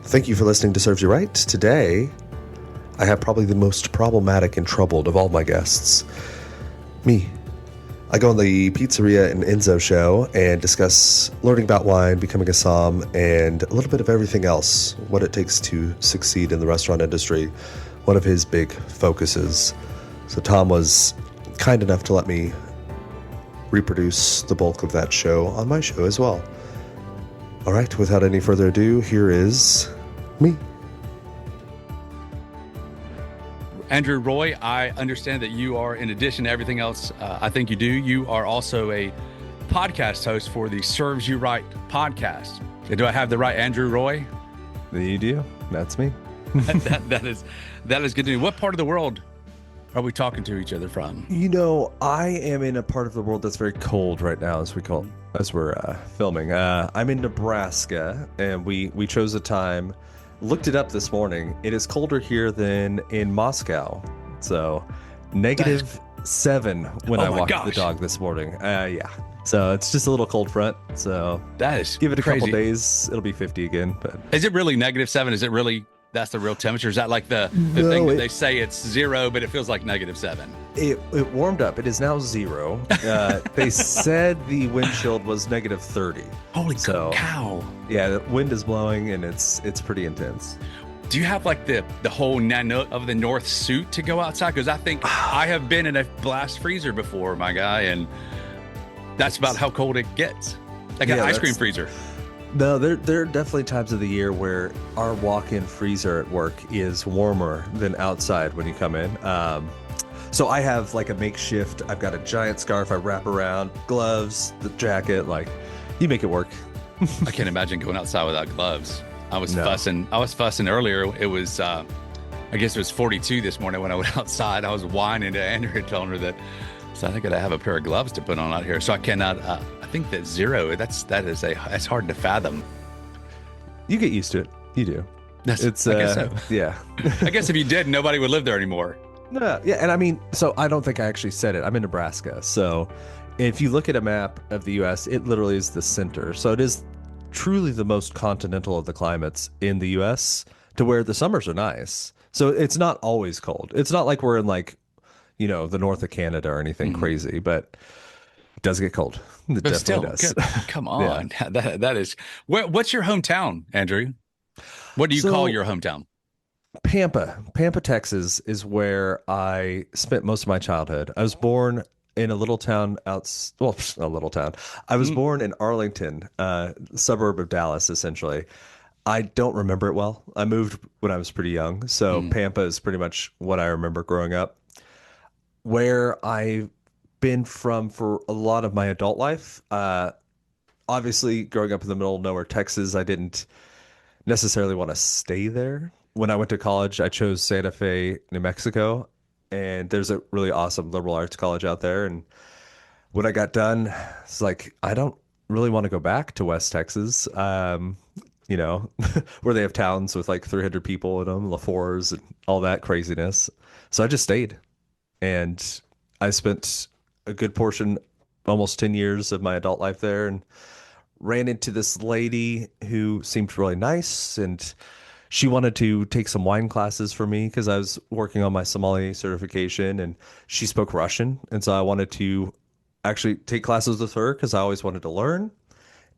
Thank you for listening to Serves You Right. Today, I have probably the most problematic and troubled of all my guests. Me. I go on the Pizzeria and Enzo show and discuss learning about wine, becoming a somm, and a little bit of everything else, what it takes to succeed in the restaurant industry, one of his big focuses. So Tom was kind enough to let me reproduce the bulk of that show on my show as well. All right, without any further ado, here is me. Andrew Roy, I understand that you are, in addition to everything else I think you do, you are also a podcast host for the Serves You Right podcast. Do I have the right Andrew Roy? You do. That's me. that is good news. What part of the world are we talking to each other from? You know, I am in a part of the world that's very cold right now, as we're filming. I'm in Nebraska, and we chose a time. Looked it up this morning. It is colder here than in Moscow. So -7 when I walked the dog this morning. Yeah. So it's just a little cold front. So that is give it a crazy. Couple days. It'll be 50 again. But is it really -7? Is it really that's the real temperature? Is that like the thing that they say it's 0, but it feels like -7? It warmed up. It is now 0. They said the wind chill was -30. Holy cow! Yeah, the wind is blowing and it's pretty intense. Do you have like the whole Nanook of the North suit to go outside? Because I think I have been in a blast freezer before, my guy, and that's about how cold it gets. Like an ice cream freezer. No, there are definitely times of the year where our walk-in freezer at work is warmer than outside when you come in. So I have like a makeshift. I've got a giant scarf I wrap around, gloves, the jacket. Like, you make it work. I can't imagine going outside without gloves. I was fussing earlier. It was, I guess it was 42 this morning when I went outside. I was whining to Andrea, telling her that. So I think I have a pair of gloves to put on out here. So I cannot. I think that 0. That's hard to fathom. You get used to it. You do. I guess so. Yeah. I guess if you did, nobody would live there anymore. No, yeah, and I mean, so I don't think I actually said it. I'm in Nebraska, so if you look at a map of the U.S., it literally is the center. So it is truly the most continental of the climates in the U.S., to where the summers are nice. So it's not always cold. It's not like we're in like, the north of Canada or anything crazy, but it does get cold. It definitely does. Come on, yeah. That is. What's your hometown, Andrew? What do you call your hometown? Pampa, Texas is where I spent most of my childhood. I was born in a little town a little town. I was born in Arlington, suburb of Dallas, essentially. I don't remember it well. I moved when I was pretty young, so Pampa is pretty much what I remember growing up. Where I've been from for a lot of my adult life. Obviously, growing up in the middle of nowhere, Texas, I didn't necessarily want to stay there. When I went to college, I chose Santa Fe, New Mexico, and there's a really awesome liberal arts college out there. And when I got done, it's like, I don't really want to go back to West Texas, where they have towns with like 300 people in them, LaFours and all that craziness. So I just stayed, and I spent a good portion, almost 10 years of my adult life there, and ran into this lady who seemed really nice, and she wanted to take some wine classes for me because I was working on my sommelier certification, and she spoke Russian. And so I wanted to actually take classes with her because I always wanted to learn.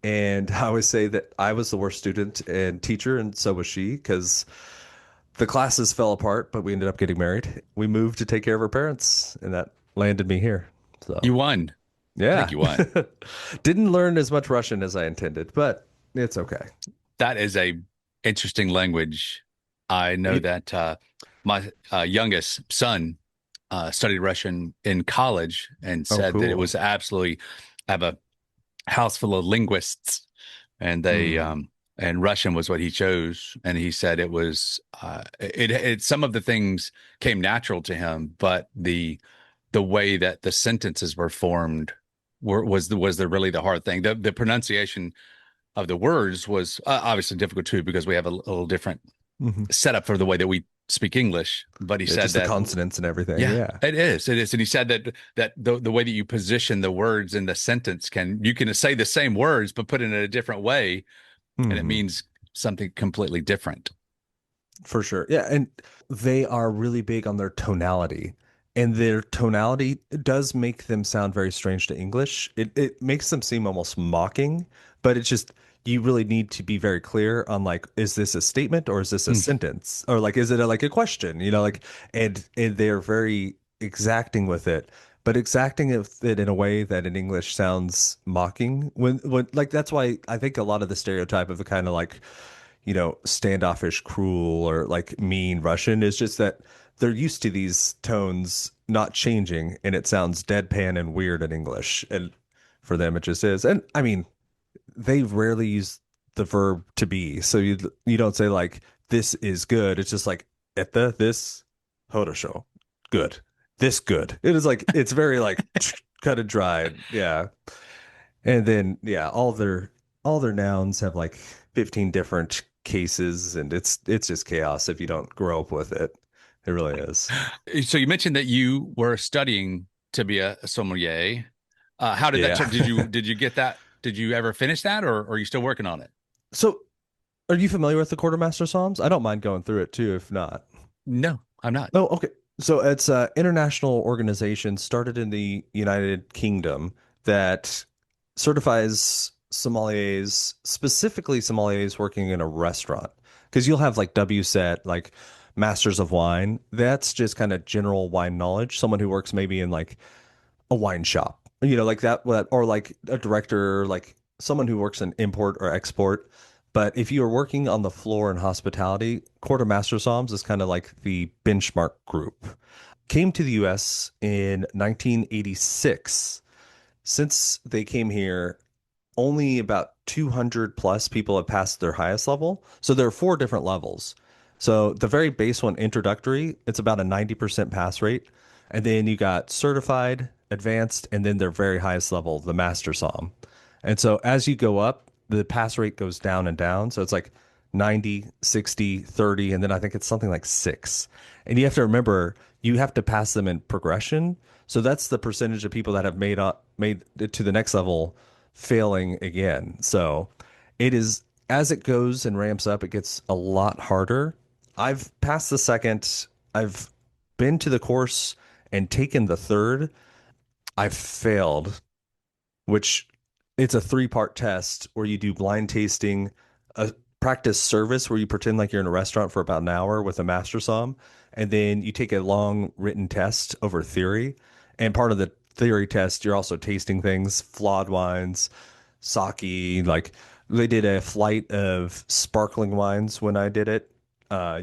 And I always say that I was the worst student and teacher, and so was she, because the classes fell apart, but we ended up getting married. We moved to take care of her parents, and that landed me here. So you won. Yeah. I think you won. Didn't learn as much Russian as I intended, but it's okay. That is a interesting language. I know that my youngest son studied Russian in college and said that it was absolutely. I have a house full of linguists, and they and Russian was what he chose. And he said it was it some of the things came natural to him, but the way that the sentences were formed was really the hard thing. The pronunciation of the words was obviously difficult too, because we have a little different setup for the way that we speak English. But he said just that the consonants and everything. Yeah, it is. And he said that the way that you position the words in the sentence you can say the same words but put it in a different way, and it means something completely different. For sure. Yeah. And they are really big on their tonality. And their tonality does make them sound very strange to English. It makes them seem almost mocking, but it's just you really need to be very clear on like, is this a statement or is this a Mm. sentence? Or like is it like a question? Like and they're very exacting with it, but exacting with it in a way that in English sounds mocking. When like that's why I think a lot of the stereotype of the kind of like standoffish, cruel, or like mean Russian is just that they're used to these tones not changing and it sounds deadpan and weird in English. And for them, it just is. And I mean, they rarely use the verb to be. So you don't say like, this is good. It's just like, this, horosho, good. This good. It is like, it's very like cut and dried. Yeah. And then yeah, all their nouns have like 15 different cases and it's just chaos if you don't grow up with it. It really is. So you mentioned that you were studying to be a sommelier. How did that Yeah. turn? Did you get that? Did you ever finish that, or are you still working on it? So are you familiar with the Quartermaster Psalms? I don't mind going through it too if not. No, I'm not. Oh, okay. So it's an international organization started in the United Kingdom that certifies sommeliers, specifically sommeliers working in a restaurant. Because you'll have like WSET, like Masters of Wine. That's just kind of general wine knowledge. Someone who works maybe in like a wine shop, like that, or like a director, like someone who works in import or export. But if you are working on the floor in hospitality, Quartermaster Psalms is kind of like the benchmark group. Came to the US in 1986. Since they came here, only about 200 plus people have passed their highest level. So there are four different levels. So the very base one, introductory, it's about a 90% pass rate. And then you got certified, advanced, and then their very highest level, the master psalm. And so as you go up, the pass rate goes down and down. So it's like 90, 60, 30, and then I think it's something like six. And you have to remember, you have to pass them in progression. So that's the percentage of people that have made it to the next level failing again. So it is as it goes and ramps up, it gets a lot harder. I've passed the second. I've been to the course and taken the third. I've failed, which it's a three-part test where you do blind tasting, a practice service where you pretend like you're in a restaurant for about an hour with a master som, and then you take a long written test over theory. And part of the theory test, you're also tasting things, flawed wines, sake. Like they did a flight of sparkling wines when I did it.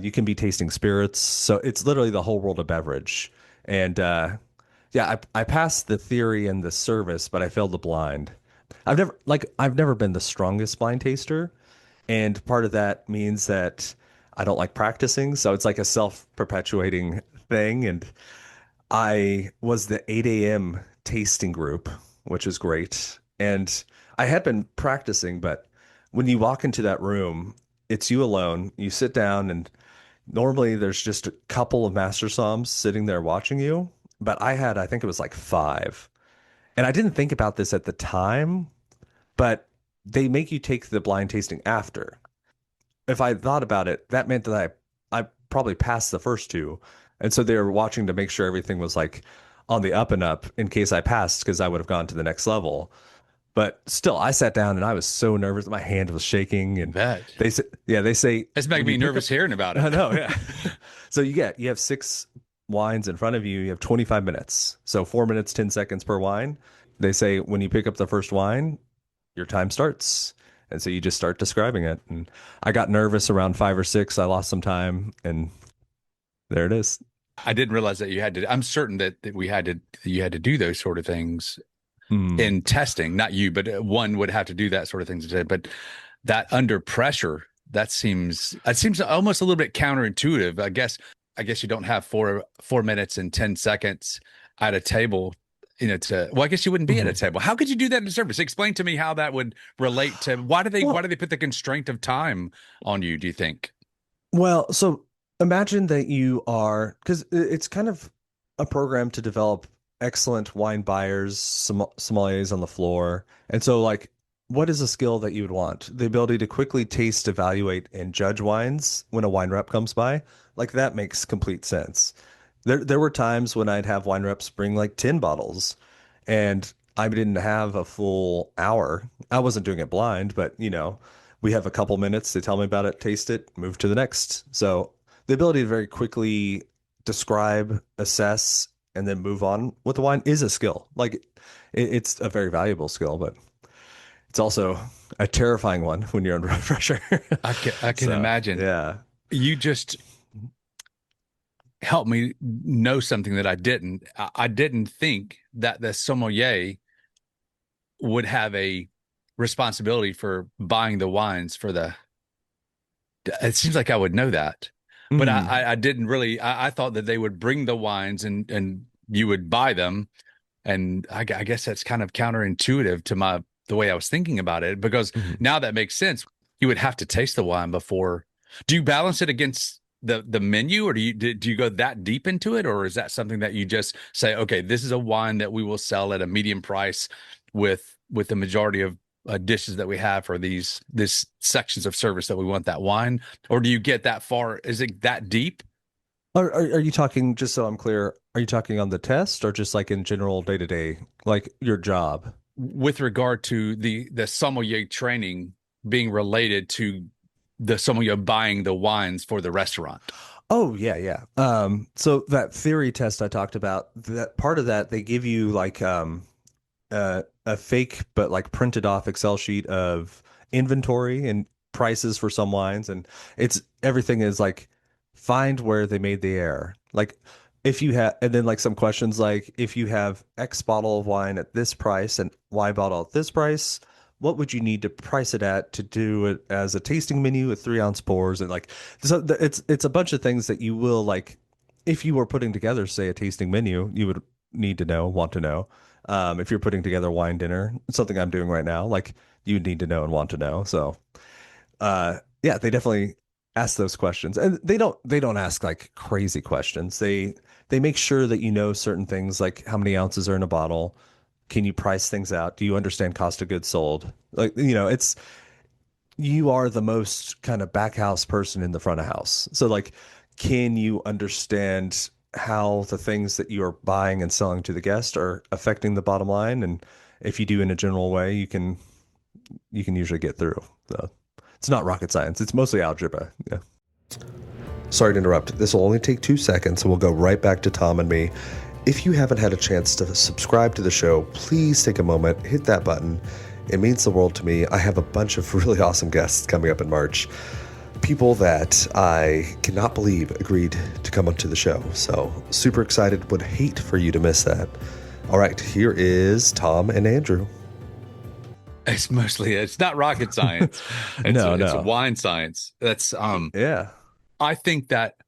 You can be tasting spirits, so it's literally the whole world of beverage. And yeah, I passed the theory and the service, but I failed the blind. I've never been the strongest blind taster, and part of that means that I don't like practicing, so it's like a self-perpetuating thing. And I was the 8 a.m. tasting group, which is great. And I had been practicing, but when you walk into that room, it's you alone. You sit down, and normally there's just a couple of master somms sitting there watching you. But I think it was like five. And I didn't think about this at the time, but they make you take the blind tasting after. If I thought about it, that meant that I probably passed the first two. And so they were watching to make sure everything was like on the up and up in case I passed, because I would have gone to the next level. But still, I sat down and I was so nervous. My hand was shaking. I And bet. they said, yeah, they say, It's making when me you pick nervous up, hearing about I it. know, yeah. So you have six wines in front of you. You have 25 minutes. So 4 minutes, 10 seconds per wine. They say when you pick up the first wine, your time starts. And so you just start describing it. And I got nervous around five or six. I lost some time, and there it is. I didn't realize that you had to. I'm certain that we had to. You had to do those sort of things Hmm. in testing. Not you, but one would have to do that sort of things. But that under pressure, that seems almost a little bit counterintuitive. I guess you don't have 4 minutes and 10 seconds at a table. I guess you wouldn't be at a Mhm. table. How could you do that in service? Explain to me how that would relate to why do Well, they put the constraint of time on you, do you think? so imagine that you are, because it's kind of a program to develop excellent wine buyers, sommeliers on the floor. And so, like, what is a skill that you would want? The ability to quickly taste, evaluate, and judge wines when a wine rep comes by? Like that makes complete sense. There were times when I'd have wine reps bring like 10 bottles and I didn't have a full hour. I wasn't doing it blind, but we have a couple minutes to tell me about it, taste it, move to the next. So the ability to very quickly describe, assess, and then move on with the wine is a skill. Like it's a very valuable skill, but it's also a terrifying one when you're under pressure. I can So, imagine. yeah. You just helped me know something that I didn't. I didn't think that the sommelier would have a responsibility for buying the wines for the. It seems like I would know that, but Mm. I didn't really. I thought that they would bring the wines and you would buy them, and I guess that's kind of counterintuitive to the way I was thinking about it, because Mhm. now that makes sense. You would have to taste the wine before. Do you balance it against the menu, or do you go that deep into it, or is that something that you just say, okay, this is a wine that we will sell at a medium price with the majority of dishes that we have for these sections of service that we want that wine, or do you get that far? Is it that deep? Are you talking, just so I'm clear, are you talking on the test or just like in general day to day, like your job? With regard to the sommelier training being related to the sommelier buying the wines for the restaurant. Oh yeah, yeah. So that theory test I talked about, that part of that they give you like a fake but like printed off Excel sheet of inventory and prices for some wines, and it's everything is like find where they made the error. Like if you have, and then like some questions like if you have X bottle of wine at this price and Y bottle at this price, what would you need to price it at to do it as a tasting menu with 3 ounce pours, and like so it's a bunch of things that you will like if you were putting together say a tasting menu you would need to know, want to know. If you're putting together wine dinner, something I'm doing right now, like you need to know and want to know. So, yeah, they definitely ask those questions, and they don't ask like crazy questions. They make sure that you know certain things, like how many ounces are in a bottle. Can you price things out? Do you understand cost of goods sold? Like, it's you are the most kind of back house person in the front of house. So like, can you understand how the things that you are buying and selling to the guest are affecting the bottom line? And if you do in a general way, you can usually get through. So it's not rocket science. It's mostly algebra. Yeah. Sorry to interrupt. This will only take 2 seconds, and we'll go right back to Tom and me. If you haven't had a chance to subscribe to the show, please take a moment, hit that button. It means the world to me. I have a bunch of really awesome guests coming up in March. People that I cannot believe agreed to come onto the show. So super excited. Would hate for you to miss that. All right, here is Tom and Andrew. It's not rocket science. It's a No. wine science. That's Yeah. I think that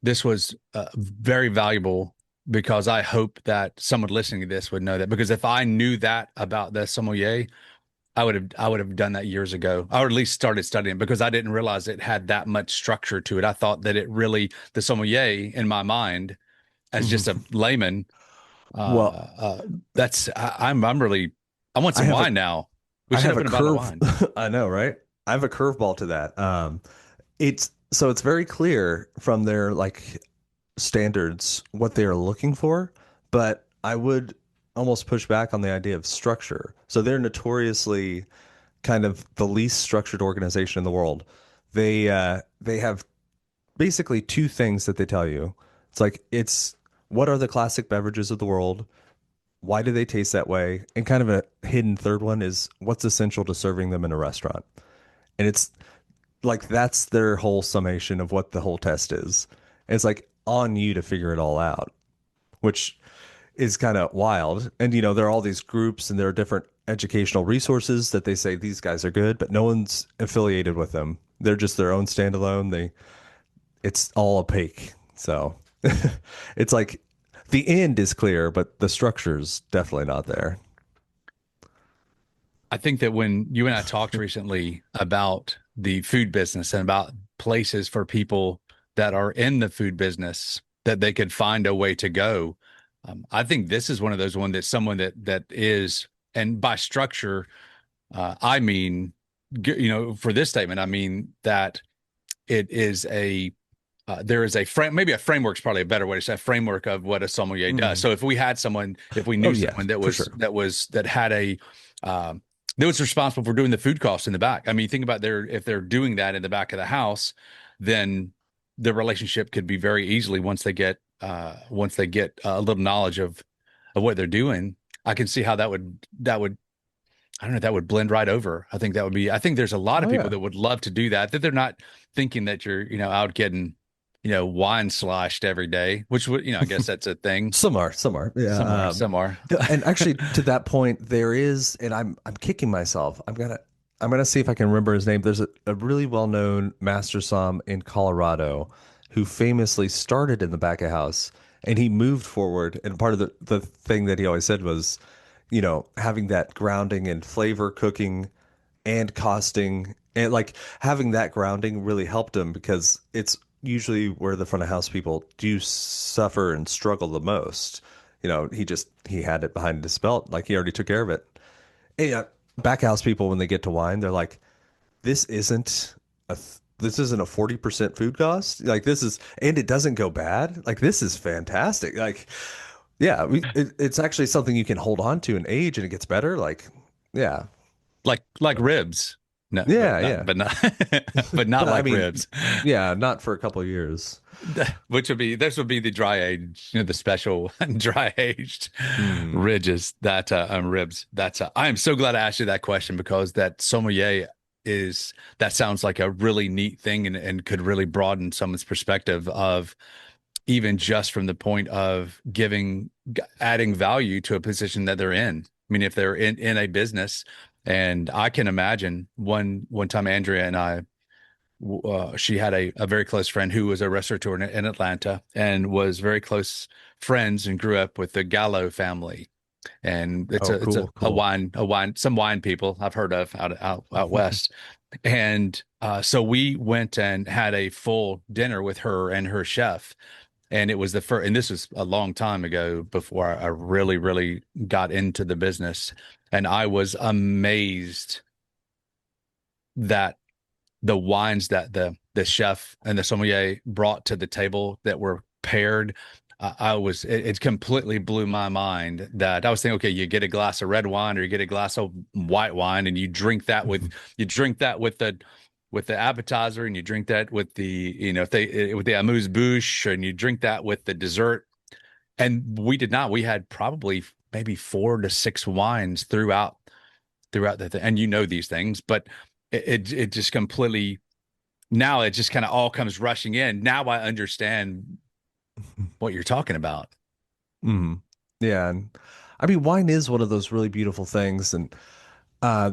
this was very valuable, because I hope that someone listening to this would know that, because if I knew that about the sommelier, I would have done that years ago, or at least started studying, because I didn't realize it had that much structure to it. I thought that it really, the sommelier in my mind, as just a Mhm. layman, Well, that's I'm really, I want I some have a wine now. We I should have a open a bottle of curve. wine. I know, right? I have a curveball to that. It's very clear from their like standards what they are looking for, but I would almost push back on the idea of structure. So they're notoriously kind of the least structured organization in the world. They have basically two things that they tell you. It's what are the classic beverages of the world? Why do they taste that way? And kind of a hidden third one is what's essential to serving them in a restaurant. And it's like that's their whole summation of what the whole test is. And it's like on you to figure it all out, which is kind of wild. And there are all these groups and there are different educational resources that they say these guys are good, but no one's affiliated with them. They're just their own standalone. It's all opaque. So it's like the end is clear, but the structure's definitely not there. I think that when you and I talked recently about the food business and about places for people that are in the food business, that they could find a way to go, I think this is one of those that someone that is, and by structure, I mean, for this statement, I mean that it is there is a frame, maybe a framework is probably a better way to say, a framework of what a sommelier does. So if we had someone, if we Oh knew yeah, someone for sure. that had um, that was responsible for doing the food costs in the back. I mean, think about if they're doing that in the back of the house, then the relationship could be very easily once they get a little knowledge of what they're doing. I can see how that would I don't know, that would blend right over. I think there's a lot of Oh people yeah. that would love to do that, that they're not thinking that you're, out getting, wine sloshed every day, which would, I guess that's a thing. Some are, Some are, yeah. some are. And actually, to that point, there is, and I'm kicking myself. I'm gonna see if I can remember his name. There's a really well known master som in Colorado who famously started in the back of house, and he moved forward. And part of the thing that he always said was, having that grounding in flavor, cooking, and costing, and like having that grounding really helped him because it's usually where the front of house people do suffer and struggle the most. He had it behind his belt, like he already took care of it. And, back house people, when they get to wine, they're like, this isn't this isn't a 40% food cost. Like this is, and it doesn't go bad. Like this is fantastic. Like, yeah, it's actually something you can hold on to and age and it gets better. Like, yeah, Like ribs. No, yeah, yeah. but not, but not But I like mean, ribs. yeah, not for a couple of years. This would be the dry age, the special dry aged Hmm. ridges that ribs. I am so glad I asked you that question because that sommelier that sounds like a really neat thing and could really broaden someone's perspective of even just from the point of adding value to a position that they're in. I mean, if they're in a business, and I can imagine one time Andrea and I she had a very close friend who was a restaurateur in Atlanta and was very close friends and grew up with the Gallo family. And Oh, it's cool, cool. some wine people I've heard of out west. And so we went and had a full dinner with her and her chef. And it was the first, and this was a long time ago before I really, really got into the business. And I was amazed that the wines that the chef and the sommelier brought to the table that were paired, it completely blew my mind that I was thinking, okay, you get a glass of red wine or you get a glass of white wine and you drink that with the appetizer, and you drink that with the if they with the amuse bouche, and you drink that with the dessert. And we did not. We had probably maybe 4 to 6 wines throughout the thing. And these things, but it just completely, now it just kind of all comes rushing in. Now I understand what you're talking about. Hmm. Yeah, and I mean, wine is one of those really beautiful things, and uh,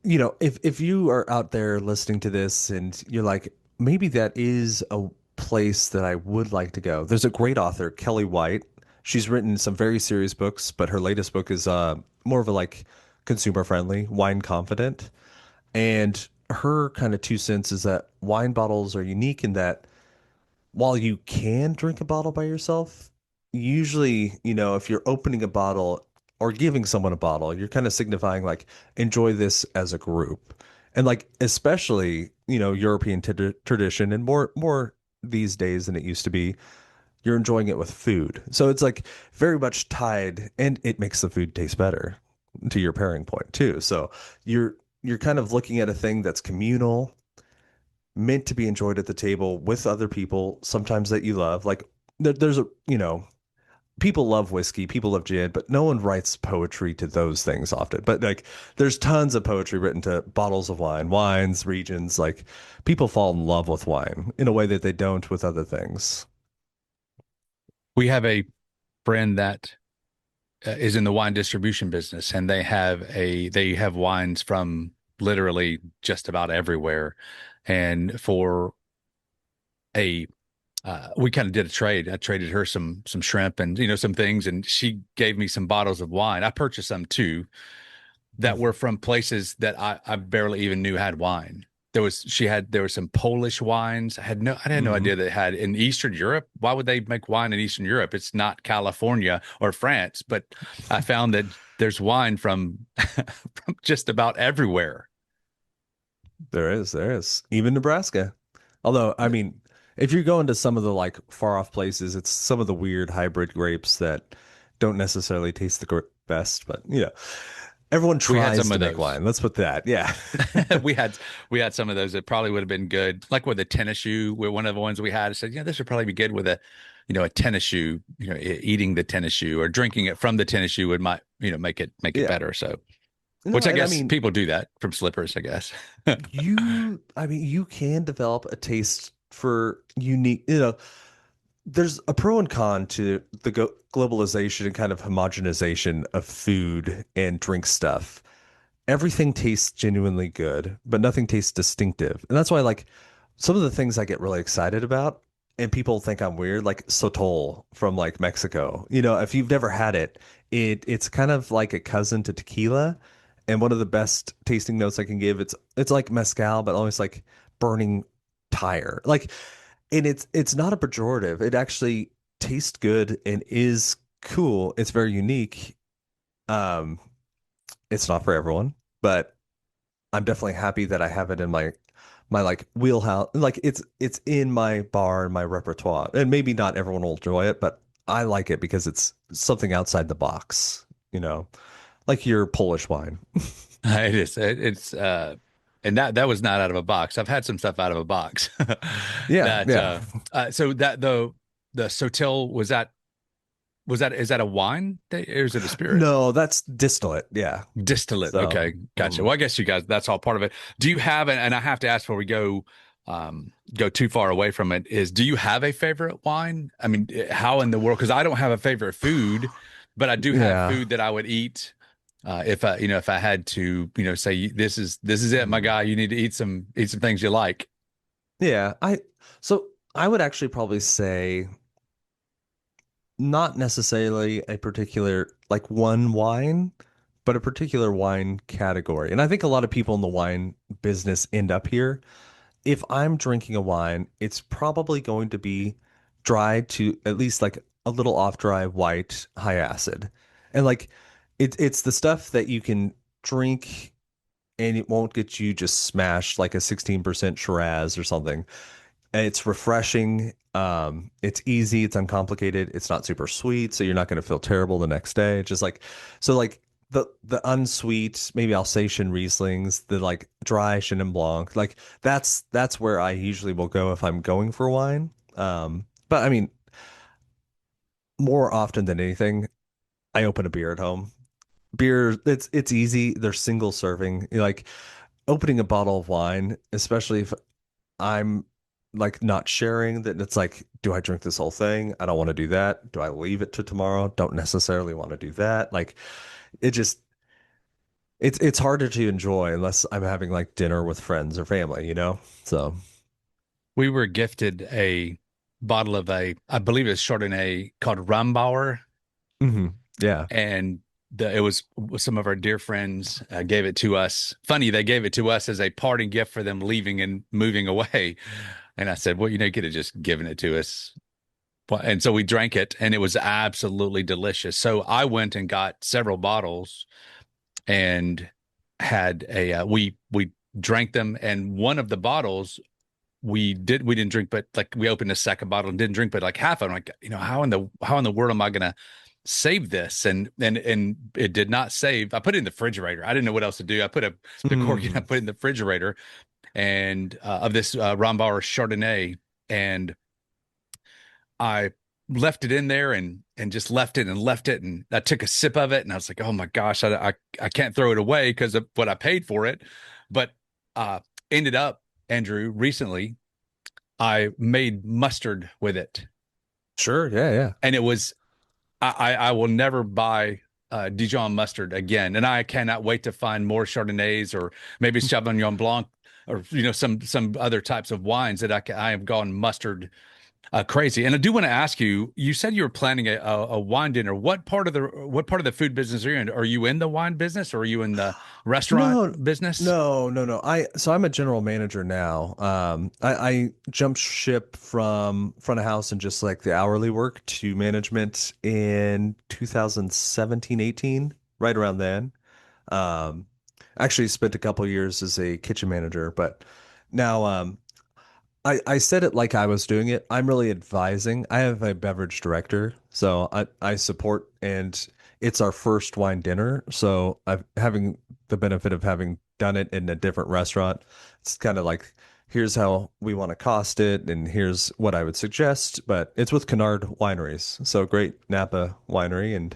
if you are out there listening to this and you're like, maybe that is a place that I would like to go. There's a great author, Kelly White. She's written some very serious books, but her latest book is more of a like consumer friendly, wine confident. And her kind of 2 cents is that wine bottles are unique in that while you can drink a bottle by yourself, usually, if you're opening a bottle or giving someone a bottle, you're kind of signifying like, enjoy this as a group. And like, especially, European tradition and more these days than it used to be, you're enjoying it with food. So it's like very much tied and it makes the food taste better to your pairing point too. So you're kind of looking at a thing that's communal, meant to be enjoyed at the table with other people, sometimes that you love. Like there's people love whiskey, people love gin, but no one writes poetry to those things often. But like there's tons of poetry written to bottles of wine, wines, regions. Like people fall in love with wine in a way that they don't with other things. We have a friend that is in the wine distribution business, and they have wines from literally just about everywhere. And for a we kind of did a trade. I traded her some shrimp and some things, and she gave me some bottles of wine. I purchased some too that were from places that I barely even knew had wine. there were some Polish wines. I had no Mm. idea they had in Eastern Europe. Why would they make wine in Eastern Europe? It's not California or France, but I found that there's wine from from just about everywhere. There is. Even Nebraska. Although, I mean, if you're going to some of the like far off places, it's some of the weird hybrid grapes that don't necessarily taste the best, but everyone We had tries some to of make those. wine. Let's put that. Yeah. we had we had some of those that probably would have been good. Like with a tennis shoe, where one of the ones we had, I said, this would probably be good with a tennis shoe. Eating the tennis shoe or drinking it from the tennis shoe would might make it Yeah. better. So, No, which I and I guess mean, people do that from slippers, I guess. you can develop a taste for unique, there's a pro and con to the globalization and kind of homogenization of food and drink stuff. Everything tastes genuinely good, but nothing tastes distinctive. And that's why, like, some of the things I get really excited about, and people think I'm weird, like sotol from like Mexico. If you've never had it, it's kind of like a cousin to tequila. And one of the best tasting notes I can give, it's like mezcal, but almost like burning tire. Like, and it's not a pejorative. It actually tastes good and is cool. It's very unique. Um, it's not for everyone, but I'm definitely happy that I have it in my like wheelhouse. Like it's in my bar and my repertoire. And maybe not everyone will enjoy it, but I like it because it's something outside the box, like your Polish wine. It is. It's and that was not out of a box. I've had some stuff out of a box. Yeah, That yeah. so that the Sotil was that is that a wine or is it a spirit? No, that's distillate. Yeah. Distillate. So, Okay, gotcha. mm, Well, I guess you guys, that's all part of it. Do you have, and I have to ask before we go too far away from it, is do you have a favorite wine? I mean, how in the world? Because I don't have a favorite food, but I do have yeah. food that I would eat if I had to, say this is it, my Mm. guy. You need to eat some things you like. Yeah, so I would actually probably say not necessarily a particular like one wine, but a particular wine category. And I think a lot of people in the wine business end up here. If I'm drinking a wine, it's probably going to be dry to at least like a little off dry white high acid. And like it's the stuff that you can drink and it won't get you just smashed like a 16% Shiraz or something. And it's refreshing. It's easy, it's uncomplicated, it's not super sweet, so you're not going to feel terrible the next day. Just like so like the unsweet, maybe Alsatian Rieslings, the like dry Chenin Blanc, like that's where I usually will go if I'm going for wine. But I mean, more often than anything, I open a beer at home. Beer, it's easy. They're single serving. Like opening a bottle of wine, especially if I'm like not sharing that it's like, do I drink this whole thing? I don't want to do that. Do I leave it to tomorrow? Don't necessarily want to do that. Like it just it's harder to enjoy unless I'm having like dinner with friends or family. So We were gifted a bottle of I believe it's Chardonnay called Rambauer, mhm. Yeah. and it was some of our dear friends gave it to us. Funny, they gave it to us as a parting gift for them leaving and moving away. And I said, well, you could have just given it to us. And so we drank it, and it was absolutely delicious. So I went and got several bottles and had we drank them, and one of the bottles we didn't drink, but like we opened a second bottle and didn't drink, but like half of them, like, how in the world am I gonna save this? And it did not save. I put it in the refrigerator. I didn't know what else to do. I put the cork and I Mm. put it in the refrigerator and of this Rombauer Chardonnay, and I left it in there and just left it and left it, and I took a sip of it and I was like, oh my gosh, I can't throw it away because of what I paid for it, but uh ended up, Andrew, recently I made mustard with it, Sure. Yeah, yeah. and it was I will never buy Dijon mustard again, and I cannot wait to find more Chardonnays or maybe Sauvignon Blanc or some other types of wines that I have gone mustard Crazy. And I do want to ask you, you said you were planning a wine dinner. What part of the food business are you in? Are you in the wine business or are you in the restaurant No, business? no. I'm a general manager now. I jumped ship from front of house and just like the hourly work to management in 2017, 18, right around then. Um, actually spent a couple years as a kitchen manager, but now I said it like I was doing it. I'm really advising. I have a beverage director, so I support, and it's our first wine dinner. So I'm having the benefit of having done it in a different restaurant. It's kind of like, here's how we want to cost it, and here's what I would suggest. But it's with Kennard Wineries, so great Napa winery, and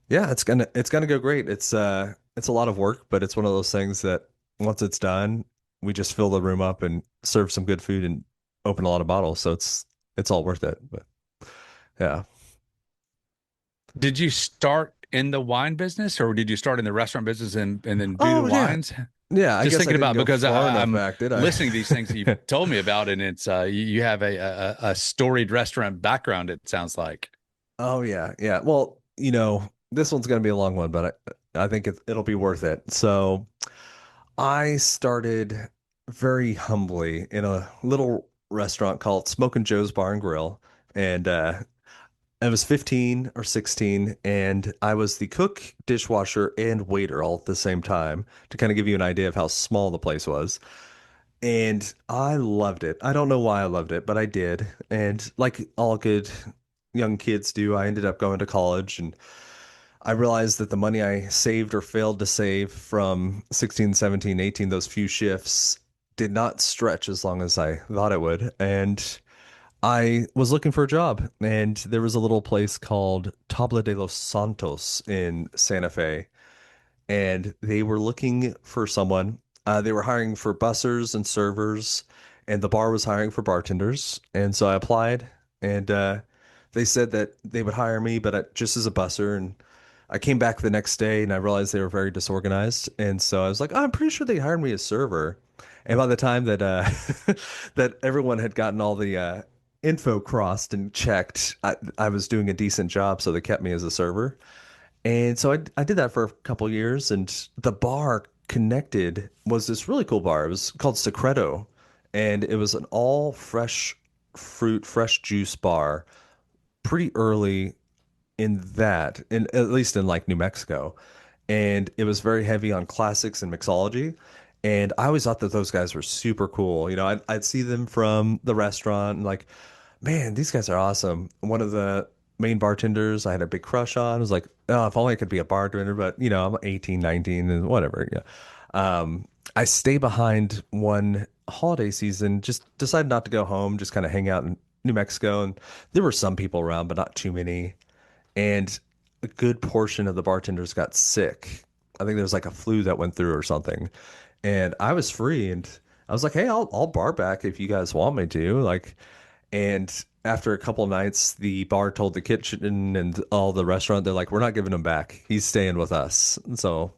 yeah, it's gonna go great. It's a lot of work, but it's one of those things that once it's done, we just fill the room up and serve some good food and open a lot of bottles. So it's all worth it. But yeah. Did you start in the wine business or did you start in the restaurant business and then do the Oh yeah. wines? Yeah, I Just guess I thinking didn't about go because far enough I'm back, did I? listening to these things that you've told me about, and it's you have a storied restaurant background. It sounds like. Oh yeah, yeah. Well, this one's gonna be a long one, but I think it'll be worth it. So I started very humbly in a little restaurant called Smokin' Joe's Bar and Grill, and I was 15 or 16, and I was the cook, dishwasher, and waiter all at the same time to kind of give you an idea of how small the place was. And I loved it. I don't know why I loved it, but I did. And like all good young kids do, I ended up going to college, and I realized that the money I saved or failed to save from 16, 17, 18, those few shifts did not stretch as long as I thought it would. And I was looking for a job, and there was a little place called Tabla de los Santos in Santa Fe, and they were looking for someone. They were hiring for bussers and servers, and the bar was hiring for bartenders. And so I applied, and they said that they would hire me, but just as a busser. And I came back the next day, and I realized they were very disorganized. And so I was like, "Oh, I'm pretty sure they hired me as server." And by the time that that everyone had gotten all the info crossed and checked, I was doing a decent job, so they kept me as a server. And so I did that for a couple years, and the bar connected was this really cool bar. It was called Secreto, and it was an all fresh fruit, fresh juice bar pretty early in that, in at least in like New Mexico. And it was very heavy on classics and mixology. And I always thought that those guys were super cool. I'd see them from the restaurant and like, man, these guys are awesome. One of the main bartenders I had a big crush on. I was like, oh, if only I could be a bartender, but I'm 18, 19 and whatever. Yeah. I stay behind one holiday season, just decided not to go home, just kind of hang out in New Mexico. And there were some people around, but not too many. And a good portion of the bartenders got sick. I think there was like a flu that went through or something. And I was free, and I was like, hey, I'll bar back if you guys want me to. Like, and after a couple of nights, the bar told the kitchen and all the restaurant, they're like, we're not giving him back. He's staying with us. And so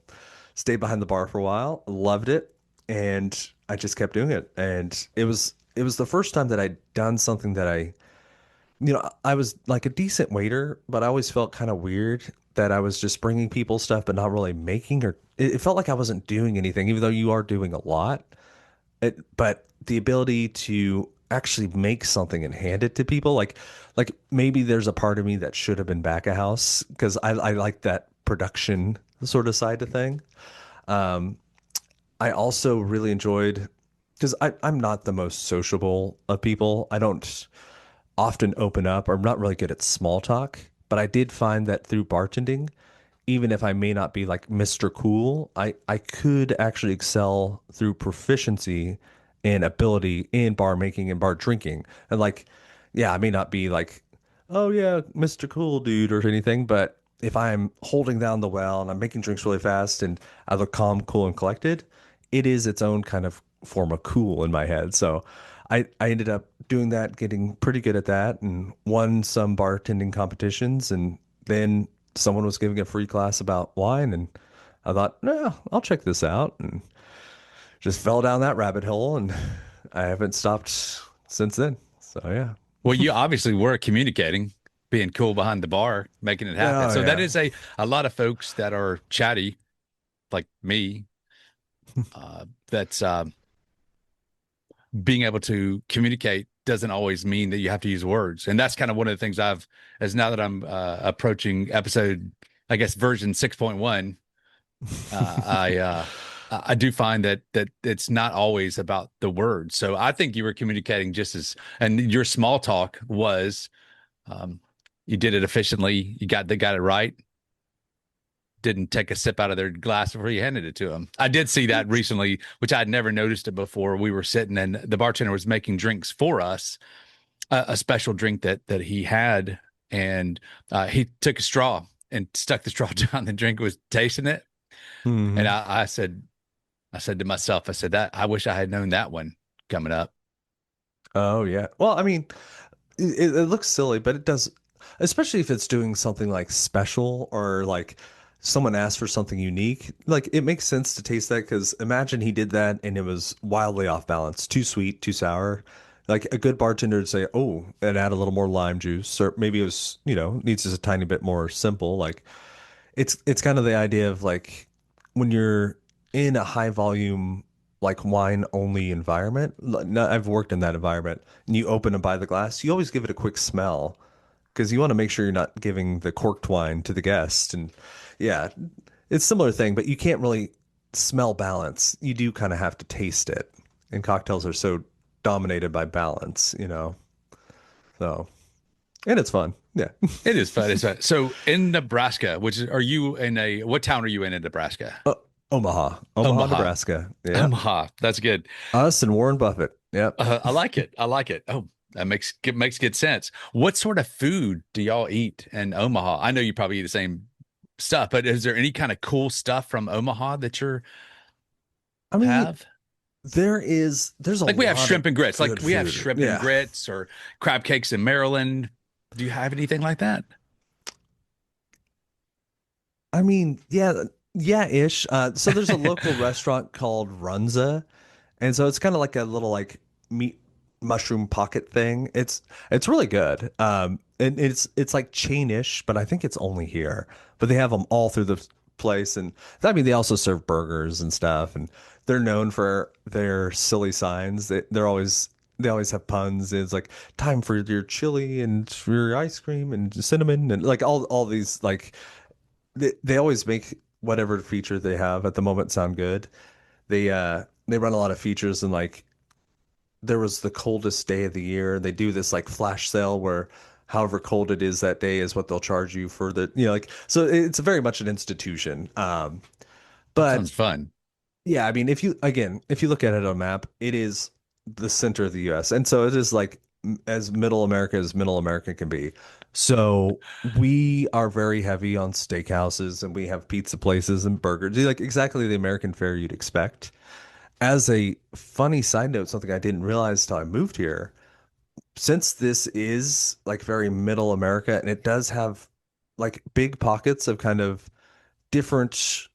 stayed behind the bar for a while, loved it, and I just kept doing it. And it was the first time that I'd done something that I was like a decent waiter, but I always felt kind of weird that I was just bringing people stuff but not really making, or it felt like I wasn't doing anything, even though you are doing a lot. But the ability to actually make something and hand it to people, like maybe there's a part of me that should have been back of house because I like that production sort of side of thing. Um, I also really enjoyed because I'm not the most sociable of people. I don't often open up, or I'm not really good at small talk, but I did find that through bartending, even if I may not be like Mr. Cool, I could actually excel through proficiency and ability in bar making and bar drinking. And like, yeah, I may not be like, oh yeah, Mr. Cool dude or anything, but if I'm holding down the well and I'm making drinks really fast and I look calm, cool, and collected, it is its own kind of form of cool in my head. So I ended up doing that, getting pretty good at that, and won some bartending competitions. And then someone was giving a free class about wine, and I thought, no, I'll check this out, and just fell down that rabbit hole, and I haven't stopped since then. So yeah. Well, you obviously were communicating, being cool behind the bar, making it happen. Oh So that yeah. is a lot of folks that are chatty, like me, that's being able to communicate doesn't always mean that you have to use words. And that's kind of one of the things as now that I'm approaching episode, I guess, version 6.1, uh, I uh, I do find that it's not always about the words. So I think you were communicating just as, and your small talk was, um, you did it efficiently. They got it right. Didn't take a sip out of their glass before you handed it to them. I did see that recently, which I had never noticed it before. We were sitting and the bartender was making drinks for us, a special drink that he had, and he took a straw and stuck the straw down the drink, was tasting it, and Hmm. I said to myself, I said that I wish I had known that one coming up. Oh yeah. Well, I mean, it looks silly, but it does, especially if it's doing something like special or like someone asked for something unique. Like it makes sense to taste that because imagine he did that and it was wildly off balance, too sweet, too sour. Like a good bartender would say, "Oh, and add a little more lime juice," or maybe it was, needs just a tiny bit more simple. Like it's kind of the idea of like when you're in a high volume like wine only environment. I've worked in that environment, and you open and buy the glass, you always give it a quick smell because you want to make sure you're not giving the corked wine to the guest. And yeah, it's a similar thing, but you can't really smell balance. You do kind of have to taste it. And cocktails are so dominated by balance. So, and it's fun. Yeah. It is fun. It's fun. So in Nebraska, are you in what town are you in Nebraska? Omaha, Omaha. Nebraska. Yeah. Omaha. That's good. Us and Warren Buffett. Yep. I like it. I like it. Oh, that makes good sense. What sort of food do y'all eat in Omaha? I know you probably eat the same stuff, but is there any kind of cool stuff from Omaha that you I mean, have? there's a Like we have lot of shrimp and grits. Like good we have food. shrimp and Yeah. grits or crab cakes in Maryland. Do you have anything like that? I mean, yeah, ish. So there's a local restaurant called Runza, and so it's kind of like a little like meat mushroom pocket thing. It's really good. And it's like chainish, but I think it's only here. But they have them all through the place, and I mean they also serve burgers and stuff, and they're known for their silly signs. They always have puns. It's like time for your chili and for your ice cream and cinnamon and like all these like they always make whatever feature they have at the moment sound good. They run a lot of features and like there was the coldest day of the year. They do this like flash sale where however cold it is that day is what they'll charge you for like so it's very much an institution. That But sounds fun. yeah, I mean, if you look at it on a map, it is the center of the U.S. And so it is like as middle America can be. So we are very heavy on steakhouses and we have pizza places and burgers, like exactly the American fare you'd expect. As a funny side note, something I didn't realize till I moved here, since this is like very middle America and it does have like big pockets of kind of different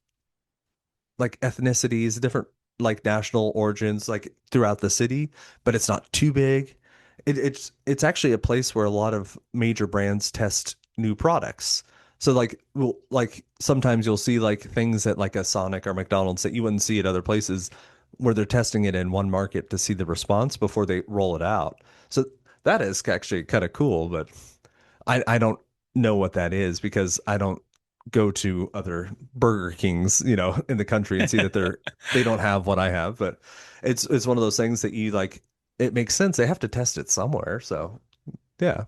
like ethnicities, different like national origins, like throughout the city, but it's not too big. It's actually a place where a lot of major brands test new products. So like sometimes you'll see like things at like a Sonic or McDonald's that you wouldn't see at other places where they're testing it in one market to see the response before they roll it out. So that is actually kind of cool, but I don't know what that is because I don't go to other Burger Kings, in the country and see that they don't have what I have. But it's one of those things that you like. It makes sense. They have to test it somewhere. So yeah.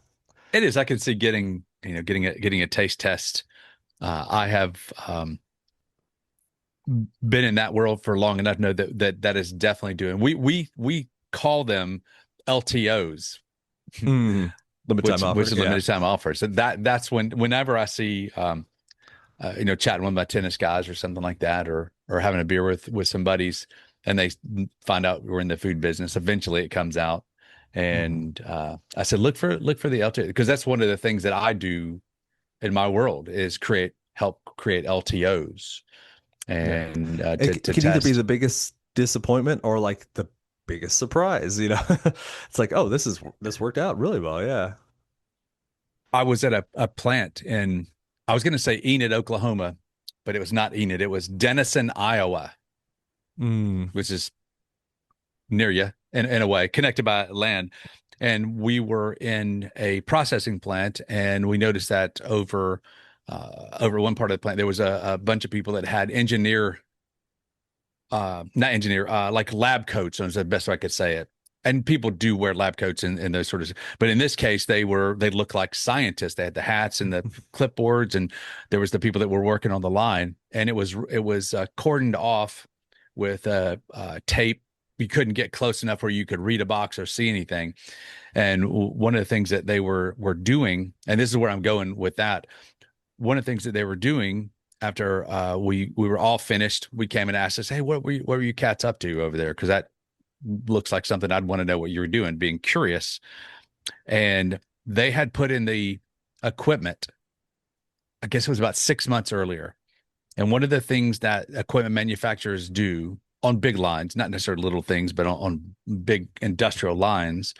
It is. I can see getting a taste test. I have been in that world for long enough to know that is definitely doing. We call them LTOs, Mm. Limited time which offers. is Yeah. limited time offers. So that's whenever I see chatting with my tennis guys or something like that, or having a beer with some buddies, and they find out we're in the food business. Eventually, it comes out, Mhm. and I said, look for the LTO, because that's one of the things that I do in my world is help create LTOs Yeah. and to It can either be test. the biggest disappointment or like the biggest surprise, It's like, oh, this worked out really well. Yeah. I was at a plant in, I was going to say Enid, Oklahoma, but it was not Enid. It was Denison, Iowa, Mm. which is near you in a way, connected by land. And we were in a processing plant, and we noticed that over one part of the plant, there was a bunch of people that had not engineer, like lab coats, is the best way I could say it. And people do wear lab coats and those sort of, but in this case, they looked like scientists. They had the hats and the clipboards, and there was the people that were working on the line, and it was cordoned off with tape. You couldn't get close enough where you could read a box or see anything. And one of the things that they were doing, and this is where I'm going with that. One of the things that they were doing after we were all finished, we came and asked us, "Hey, what were you cats up to over there?" Because that looks like something I'd want to know what you were doing, being curious. And they had put in the equipment, I guess it was about 6 months earlier. And one of the things that equipment manufacturers do on big lines, not necessarily little things, but on big industrial lines,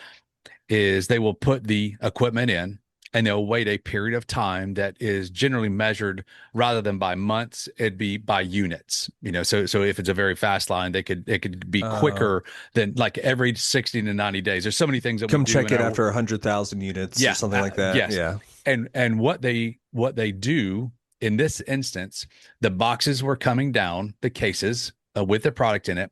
is they will put the equipment in and they'll wait a period of time that is generally measured rather than by months, it'd be by units. So if it's a very fast line, it could be quicker than like every 60 to 90 days. There's so many things that Come we do check it after 100,000 units or something like that. Yes. Yeah. And what they do in this instance, the boxes were coming down, the cases with the product in it,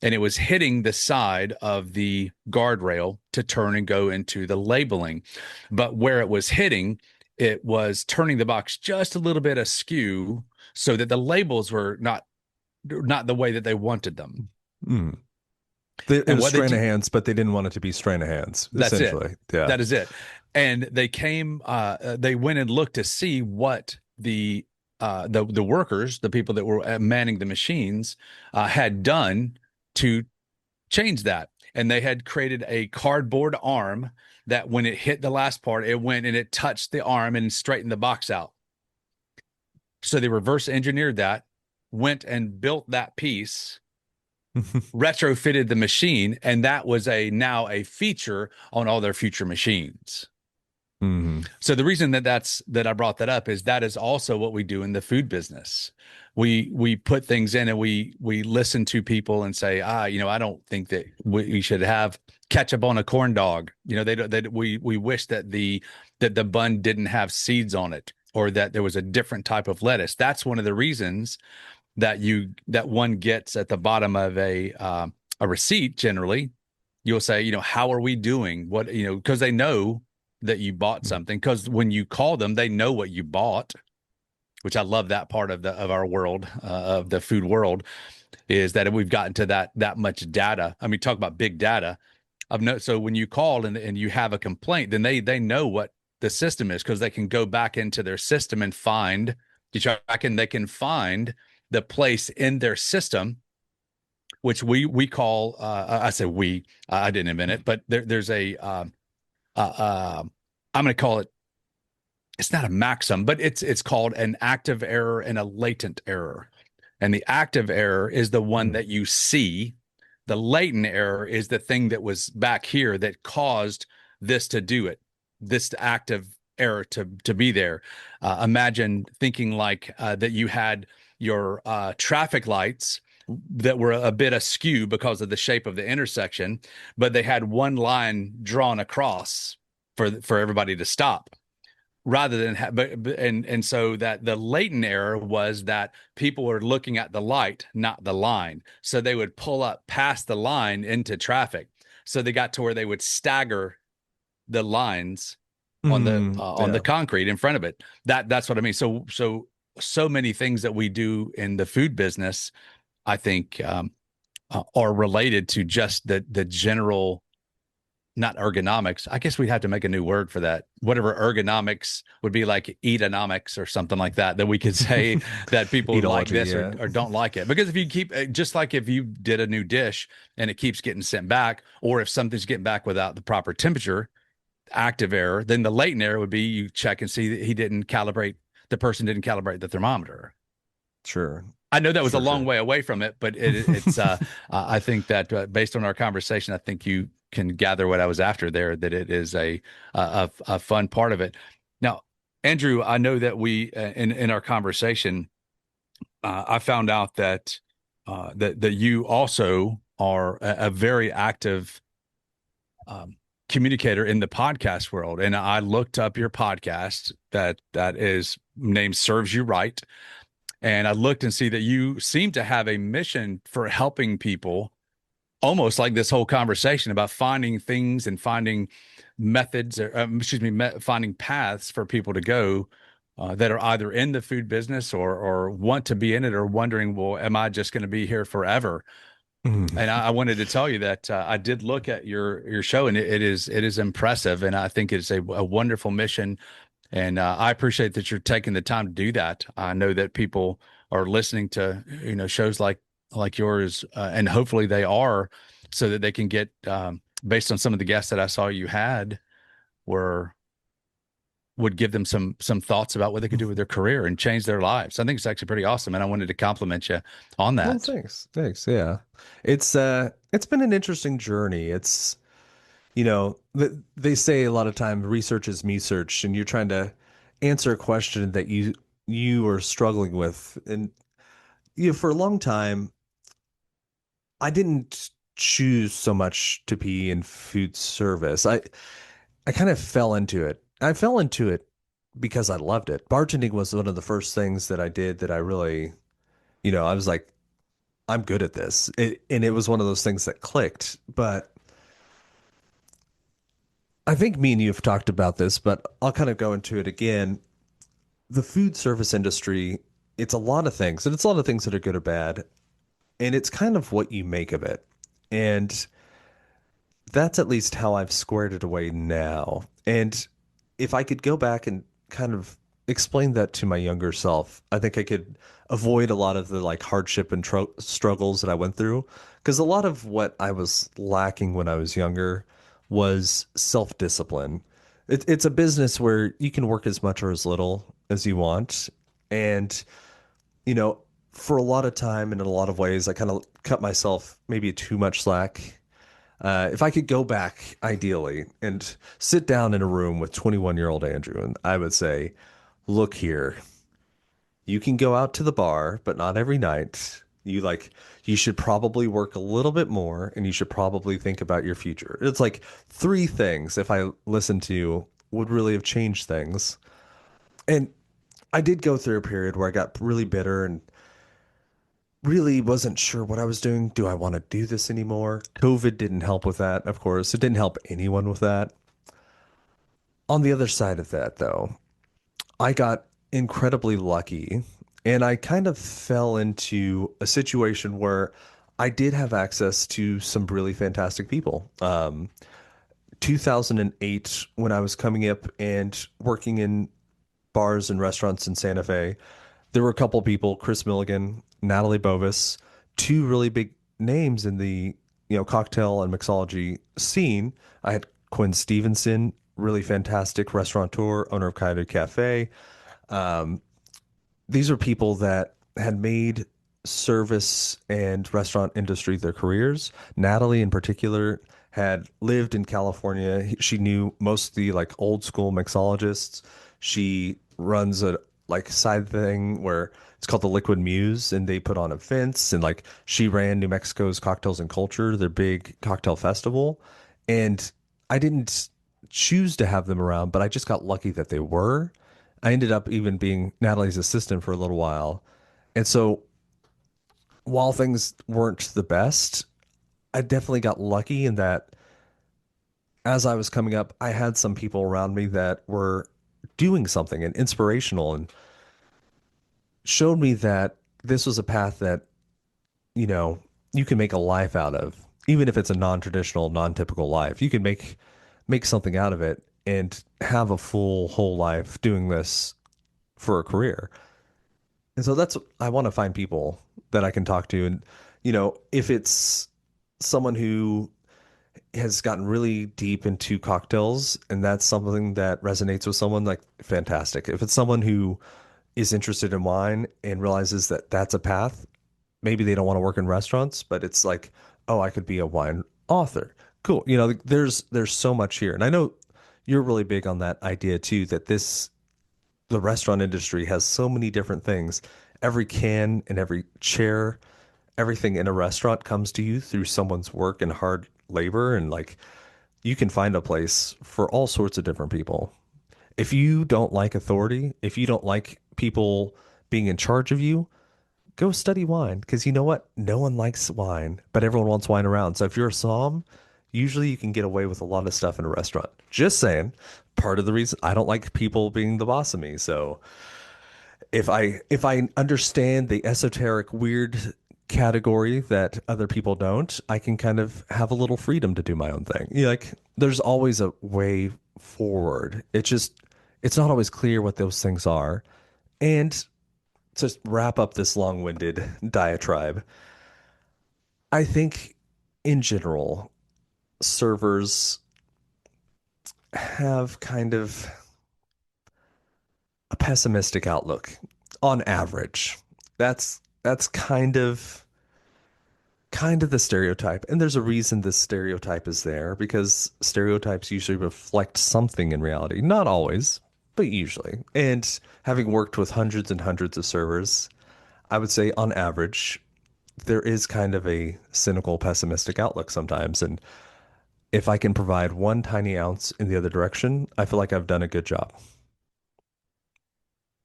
and it was hitting the side of the guardrail to turn and go into the labeling. But where it was hitting, it was turning the box just a little bit askew so that the labels were not the way that they wanted them. Mm. It was Stranahan's, but they didn't want it to be Stranahan's. That's essentially. it. Yeah. That is it. And they went and looked to see what the workers, the people that were manning the machines, had done to change that. And they had created a cardboard arm that when it hit the last part, it went and it touched the arm and straightened the box out. So they reverse engineered that, went and built that piece, retrofitted the machine, and that was now a feature on all their future machines. Mm-hmm. So the reason that I brought that up is that is also what we do in the food business. We put things in and we listen to people and say, I don't think that we should have ketchup on a corn dog. We wish that the bun didn't have seeds on it, or that there was a different type of lettuce. That's one of the reasons that one gets at the bottom of a receipt. Generally, you'll say, how are we doing? What, because they know that you bought something, because when you call them, they know what you bought, which I love that part of our world, of the food world, is that we've gotten to that much data. I mean, talk about big data. So when you call and you have a complaint, then they know what the system is, because they can go back into their system and they can find the place in their system, which we call, I say we, I didn't invent it, but there's I'm going to call it, it's not a maxim, but it's called an active error and a latent error. And the active error is the one that you see. The latent error is the thing that was back here that caused this to do it, this active error to be there. Imagine thinking like that you had your traffic lights that were a bit askew because of the shape of the intersection, but they had one line drawn across for everybody to stop, rather than and so that the latent error was that people were looking at the light, not the line. So they would pull up past the line into traffic. So they got to where they would stagger the lines on the concrete in front of it. That's what I mean. So many things that we do in the food business, I think, are related to just the general, not ergonomics. I guess we'd have to make a new word for that. Whatever ergonomics would be, like eatonomics or something like that we could say that people like this or don't like it. Because if you keep, just like if you did a new dish and it keeps getting sent back, or if something's getting back without the proper temperature, active error, then the latent error would be you check and see that the person didn't calibrate the thermometer. Sure. I know that was a For long sure. way away from it, but it's I think that based on our conversation, I think you can gather what I was after there, that it is a fun part of it. Now, Andrew, I know that we in our conversation, I found out that that you also are a very active um, communicator in the podcast world, and I looked up your podcast that is named Serves You Right, and I looked and see that you seem to have a mission for helping people, almost like this whole conversation about finding things and finding methods, or finding paths for people to go that are either in the food business or want to be in it or wondering, well, am I just going to be here forever? And I wanted to tell you that I did look at your show, and it is impressive, and I think it's a wonderful mission. And I appreciate that you're taking the time to do that. I know that people are listening to shows like yours, and hopefully they are, so that they can get based on some of the guests that I saw you had, were would give them some thoughts about what they could do with their career and change their lives. I think it's actually pretty awesome, and I wanted to compliment you on Well, that. thanks. Thanks. Yeah. It's been an interesting journey. It's, they say a lot of time research is me search, and you're trying to answer a question that you are struggling with. And for a long time, I didn't choose so much to be in food service. I kind of fell into it. I fell into it because I loved it. Bartending was one of the first things that I did that I really, I was like, I'm good at this. And it was one of those things that clicked. But I think me and you have talked about this, but I'll kind of go into it again. The food service industry, it's a lot of things, and it's a lot of things that are good or bad. And it's kind of what you make of it. And that's at least how I've squared it away now. And if I could go back and kind of explain that to my younger self, I think I could avoid a lot of the like hardship and struggles that I went through. Because a lot of what I was lacking when I was younger was self-discipline. It's a business where you can work as much or as little as you want. And, you know, for a lot of time and in a lot of ways, I kind of cut myself maybe too much slack. If I could go back, ideally, and sit down in a room with 21-year-old Andrew, and I would say, look here, you can go out to the bar, but not every night. You should probably work a little bit more, and you should probably think about your future. It's like three things, if I listened to you, would really have changed things. And I did go through a period where I got really bitter and really wasn't sure what I was doing. Do I want to do this anymore? COVID didn't help with that, of course. It didn't help anyone with that. On the other side of that, though, I got incredibly lucky and I kind of fell into a situation where I did have access to some really fantastic people. 2008, when I was coming up and working in bars and restaurants in Santa Fe, there were a couple people, Chris Milligan, Natalie Bovis, two really big names in the, cocktail and mixology scene. I had Quinn Stevenson, really fantastic restaurateur, owner of Coyote Cafe. These are people that had made service and restaurant industry their careers. Natalie, in particular, had lived in California. She knew most of the like old school mixologists. She runs a like side thing where it's called the Liquid Muse, and they put on events. And like she ran New Mexico's Cocktails and Culture, their big cocktail festival. And I didn't choose to have them around, but I just got lucky that they were. I ended up even being Natalie's assistant for a little while. And so while things weren't the best, I definitely got lucky in that as I was coming up, I had some people around me that were doing something and inspirational and showed me that this was a path that, you know, you can make a life out of, even if it's a non-traditional, non-typical life. You can make something out of it and have a full whole life doing this for a career. And so that's I want to find people that I can talk to. And, if it's someone who has gotten really deep into cocktails and that's something that resonates with someone, like fantastic. If it's someone who is interested in wine and realizes that that's a path. Maybe they don't want to work in restaurants, but it's like, oh, I could be a wine author. Cool. There's so much here. And I know you're really big on that idea too, that the restaurant industry has so many different things. Every can and every chair, everything in a restaurant comes to you through someone's work and hard labor. And like, you can find a place for all sorts of different people. If you don't like authority, if you don't like people being in charge of you, go study wine. Because you know what? No one likes wine, but everyone wants wine around. So if you're a som, usually you can get away with a lot of stuff in a restaurant. Just saying, part of the reason I don't like people being the boss of me. So if I understand the esoteric weird category that other people don't, I can kind of have a little freedom to do my own thing. Like there's always a way forward. It's not always clear what those things are. And to wrap up this long-winded diatribe, I think in general, servers have kind of a pessimistic outlook on average. That's kind of the stereotype. And there's a reason this stereotype is there, because stereotypes usually reflect something in reality. Not always, but usually. And having worked with hundreds and hundreds of servers, I would say on average, there is kind of a cynical, pessimistic outlook sometimes. And if I can provide one tiny ounce in the other direction, I feel like I've done a good job.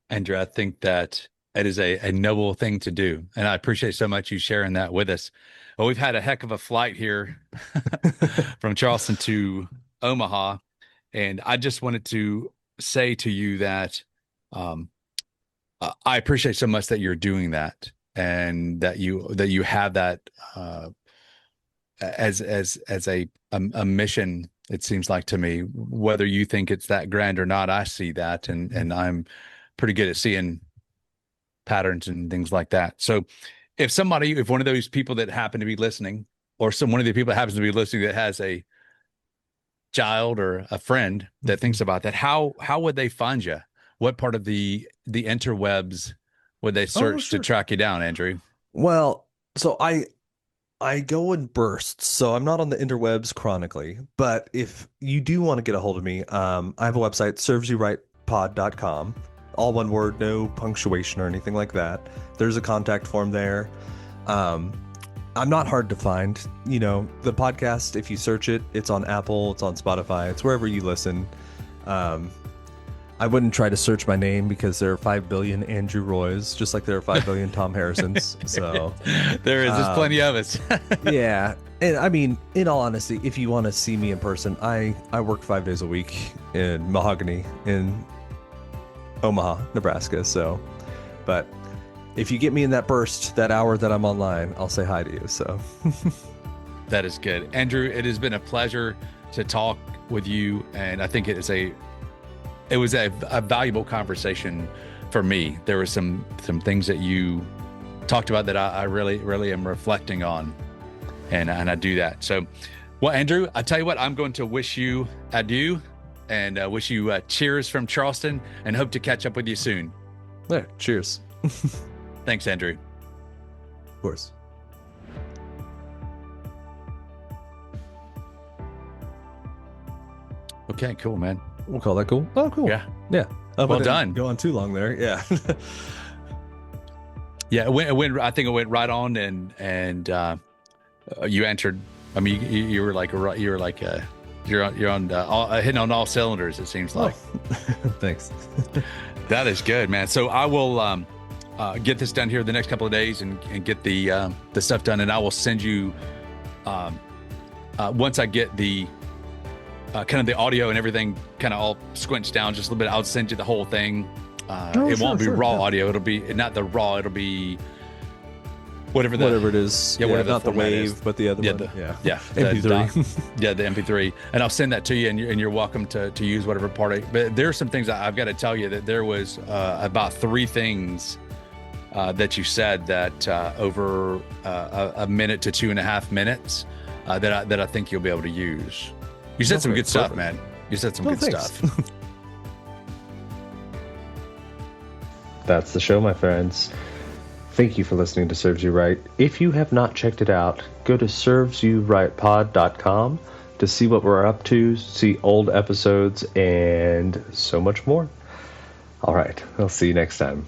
Andrew, I think that it is a noble thing to do. And I appreciate so much you sharing that with us. Well, we've had a heck of a flight here from Charleston to Omaha. And I just wanted to say to you that I appreciate so much that you're doing that, and that you have that as a mission. It seems like to me, whether you think it's that grand or not, I see that, and I'm pretty good at seeing patterns and things like that. So if one of those people that happen to be listening, or one of the people that happens to be listening that has a child or a friend that thinks about that, how would they find you? What part of the interwebs would they search to track you down, Andrew? Well, so I go in bursts, so I'm not on the interwebs chronically. But if you do want to get a hold of me, I have a website, servesyouRightPod.com. All one word, no punctuation or anything like that. There's a contact form there. I'm not hard to find. The podcast, if you search it, it's on Apple, it's on Spotify, it's wherever you listen. I wouldn't try to search my name, because there are 5 billion Andrew Roys, just like there are 5 billion THom Harrisons. So there's plenty of us. Yeah. And I mean, in all honesty, if you want to see me in person, I work 5 days a week in Mahogany in Omaha, Nebraska. So, but if you get me in that burst, that hour that I'm online, I'll say hi to you. So that is good. Andrew, it has been a pleasure to talk with you. And I think it was a valuable conversation for me. There were some things that you talked about that I really, really am reflecting on. And I do that. So, well, Andrew, I tell you what, I'm going to wish you adieu, and wish you cheers from Charleston, and hope to catch up with you soon. Yeah, cheers. Thanks, Andrew. Of course. Okay, cool, man. We'll call that cool. Oh, cool. Yeah. Well done. Go on too long there. Yeah. Yeah, I think it went right on, and you answered. I mean, you're on hitting on all cylinders, it seems like. Thanks. That is good, man. So I will get this done here the next couple of days, and get the stuff done, and I will send you once I get the kind of the audio and everything kind of all squinched down just a little bit. I'll send you the whole thing. It won't be raw audio. It'll be not the raw. It'll be whatever it is. Yeah, whatever not the wave, is. But the other one. MP3. The MP3, and I'll send that to you, and you're welcome to use whatever part of it. But there are some things I've got to tell you, that there was about 3 things that you said that over a minute to 2.5 minutes that I think you'll be able to use. You said some good stuff, man. You said some good thanks. stuff. That's the show, my friends. Thank you for listening to Serves You Right. If you have not checked it out, go to servesyouRightPod.com to see what we're up to, see old episodes, and so much more. All right, I'll see you next time.